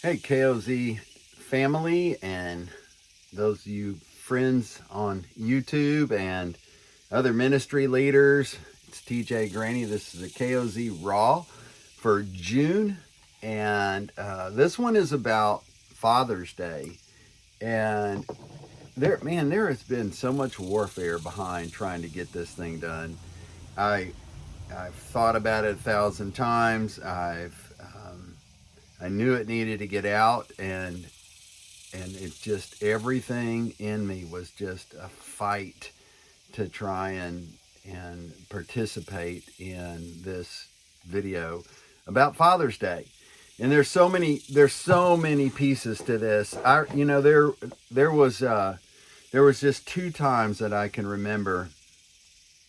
Hey, KOZ family, and those of you friends on YouTube and other ministry leaders. It's TJ Graney. This is a KOZ Raw for June, and this one is about Father's Day. And there has been so much warfare behind trying to get this thing done. I I've thought about it 1,000 times. I knew it needed to get out, and it just, everything in me was just a fight to try and participate in this video about Father's Day. And there's so many pieces to this. There was just two times that I can remember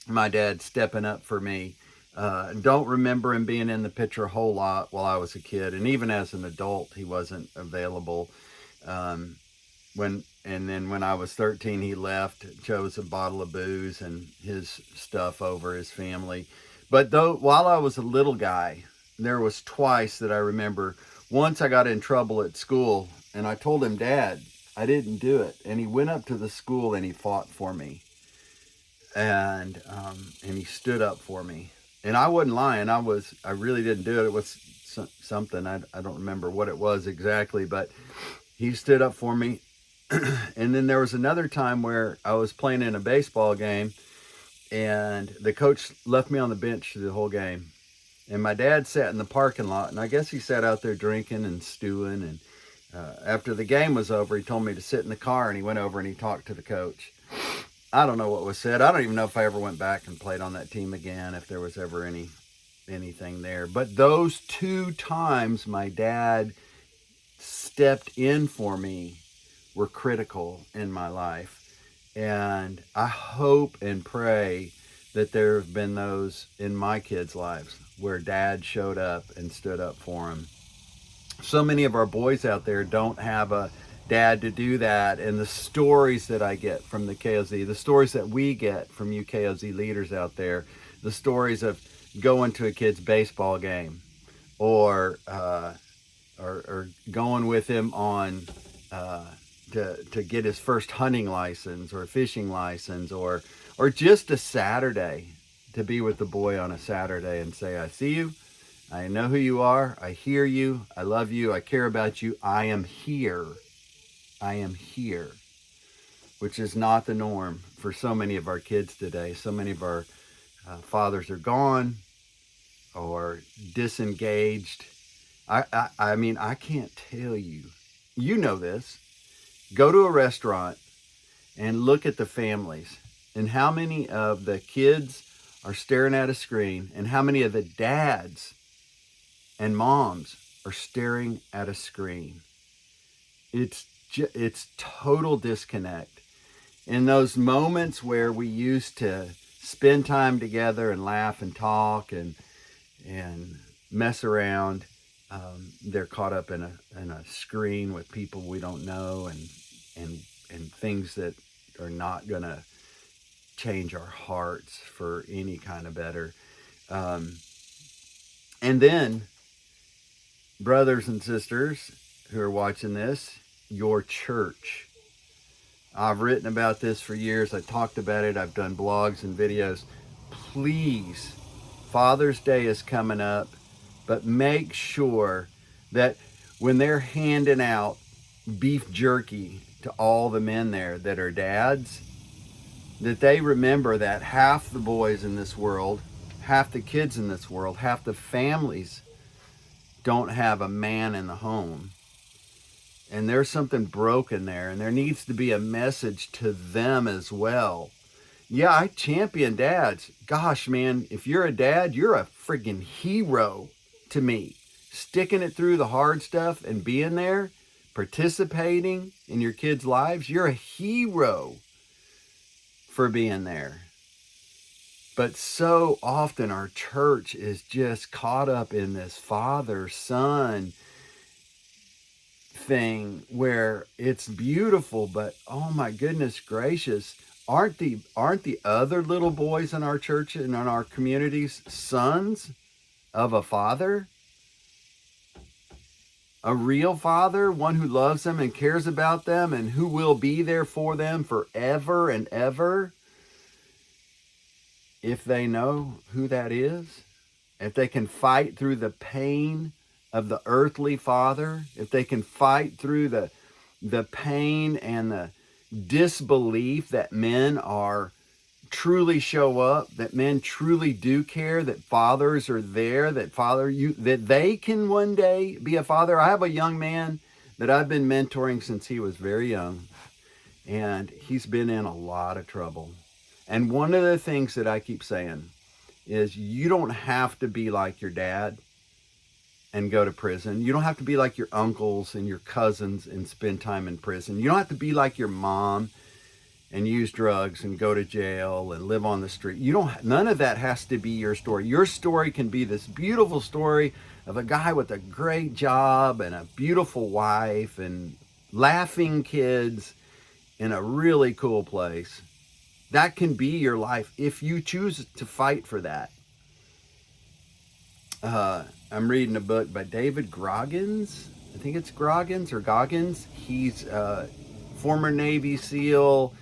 my dad stepping up for me. Don't remember him being in the picture a whole lot while I was a kid, and even as an adult, he wasn't available. Um, and then when I was 13, he left, chose a bottle of booze and his stuff over his family. But though, while I was a little guy, there was twice that I remember. Once I got in trouble at school, and I told him, Dad, I didn't do it, and he went up to the school and he fought for me, and he stood up for me. And I wasn't lying. I really didn't do it. It was something, I don't remember what it was exactly, but he stood up for me. And then there was another time where I was playing in a baseball game, and the coach left me on the bench the whole game. And my dad sat in the parking lot, and I guess he sat out there drinking and stewing. And after the game was over, he told me to sit in the car, and he went over and he talked to the coach. I don't know what was said. I don't even know if I ever went back and played on that team again, if there was ever anything there. But those two times my dad stepped in for me were critical in my life. And I hope and pray that there have been those in my kids' lives where dad showed up and stood up for them. So many of our boys out there don't have a dad to do that. And the stories that I get from the KOZ, the stories that we get from you KOZ leaders out there, the stories of going to a kid's baseball game, or going with him on to get his first hunting license or fishing license, or just a Saturday, to be with the boy on a Saturday and say, I see you, I know who you are, I hear you, I love you, I care about you, I am here, which is not the norm for so many of our kids today. So many of our fathers are gone or disengaged. I mean, I can't tell you, you know this. Go to a restaurant and look at the families, and how many of the kids are staring at a screen, and how many of the dads and moms are staring at a screen. It's total disconnect. In those moments where we used to spend time together and laugh and talk and mess around, they're caught up in a screen with people we don't know, and things that are not gonna change our hearts for any kind of better. And then, brothers and sisters who are watching this, your church. I've written about this for years. I talked about it. I've done blogs and videos. Please, Father's Day is coming up, but make sure that when they're handing out beef jerky to all the men there that are dads, that they remember that half the boys in this world, half the kids in this world, half the families don't have a man in the home. And there's something broken there, and there needs to be a message to them as well. Yeah, I champion dads. Gosh, man, if you're a dad, you're a friggin' hero to me. Sticking it through the hard stuff and being there, participating in your kids' lives, you're a hero for being there. But so often our church is just caught up in this father-son thing where it's beautiful, but oh my goodness gracious, aren't the other little boys in our church and in our communities sons of a father? A real father, one who loves them and cares about them and who will be there for them forever and ever, if they know who that is, if they can fight through the pain of the earthly father, if they can fight through the pain and the disbelief that men are truly show up, that men truly do care, that fathers are there, that they can one day be a father. I have a young man that I've been mentoring since he was very young, and he's been in a lot of trouble. And one of the things that I keep saying is you don't have to be like your dad and go to prison. You don't have to be like your uncles and your cousins and spend time in prison. You don't have to be like your mom and use drugs and go to jail and live on the street. None of that has to be your story. Your story can be this beautiful story of a guy with a great job and a beautiful wife and laughing kids in a really cool place. That can be your life if you choose to fight for that. I'm reading a book by David Goggins. I think it's Goggins or Goggins. He's a former Navy SEAL,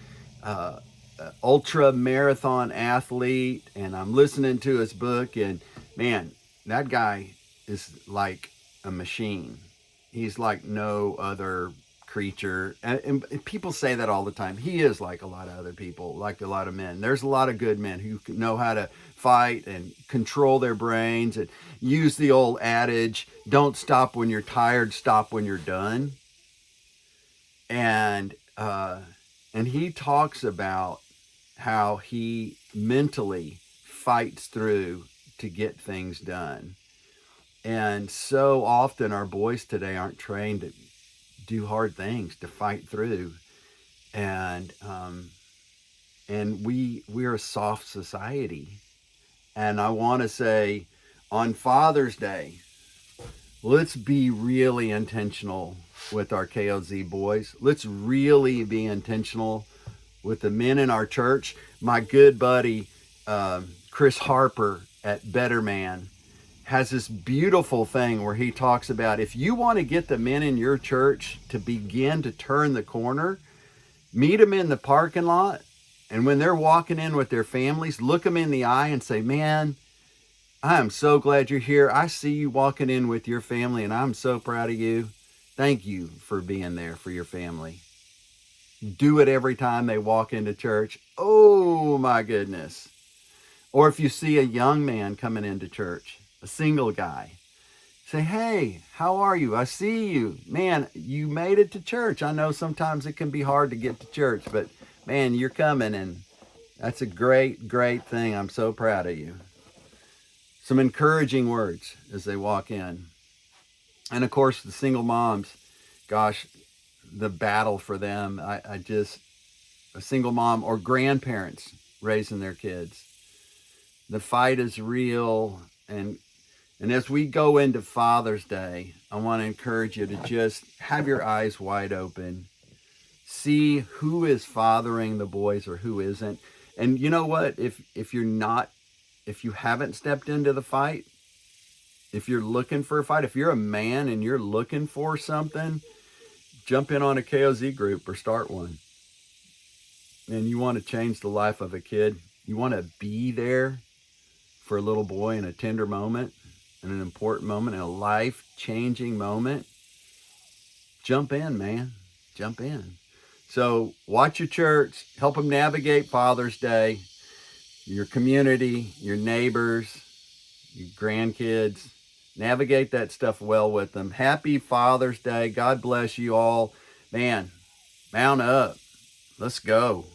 ultra marathon athlete, and I'm listening to his book, and man, that guy is like a machine. He's like no other creature, and people say that all the time. He is like a lot of other people, like a lot of men. There's a lot of good men who know how to fight and control their brains and use the old adage, don't stop when you're tired, stop when you're done. And he talks about how he mentally fights through to get things done. And so often our boys today aren't trained to do hard things, to fight through. And we're a soft society. And I want to say on Father's Day, let's be really intentional with our KOZ boys. Let's really be intentional with the men in our church. My good buddy, Chris Harper at Better Man, has this beautiful thing where he talks about if you want to get the men in your church to begin to turn the corner, meet them in the parking lot. And when they're walking in with their families, look them in the eye and say, man, I am so glad you're here. I see you walking in with your family, and I'm so proud of you. Thank you for being there for your family. Do it every time they walk into church. Oh, my goodness. Or if you see a young man coming into church, a single guy, say, hey, how are you? I see you. Man, you made it to church. I know sometimes it can be hard to get to church, but man, you're coming, and that's a great, great thing. I'm so proud of you. Some encouraging words as they walk in. And of course, the single moms, gosh, the battle for them. A single mom or grandparents raising their kids. The fight is real. And as we go into Father's Day, I want to encourage you to just have your eyes wide open. See who is fathering the boys or who isn't. And you know what? If you haven't stepped into the fight, if you're looking for a fight, if you're a man and you're looking for something, jump in on a KOZ group or start one. And you want to change the life of a kid. You want to be there for a little boy in a tender moment, in an important moment, in a life-changing moment. Jump in, man. Jump in. So watch your church. Help them navigate Father's Day. Your community, your neighbors, your grandkids. Navigate that stuff well with them. Happy Father's Day. God bless you all. Man, mount up. Let's go.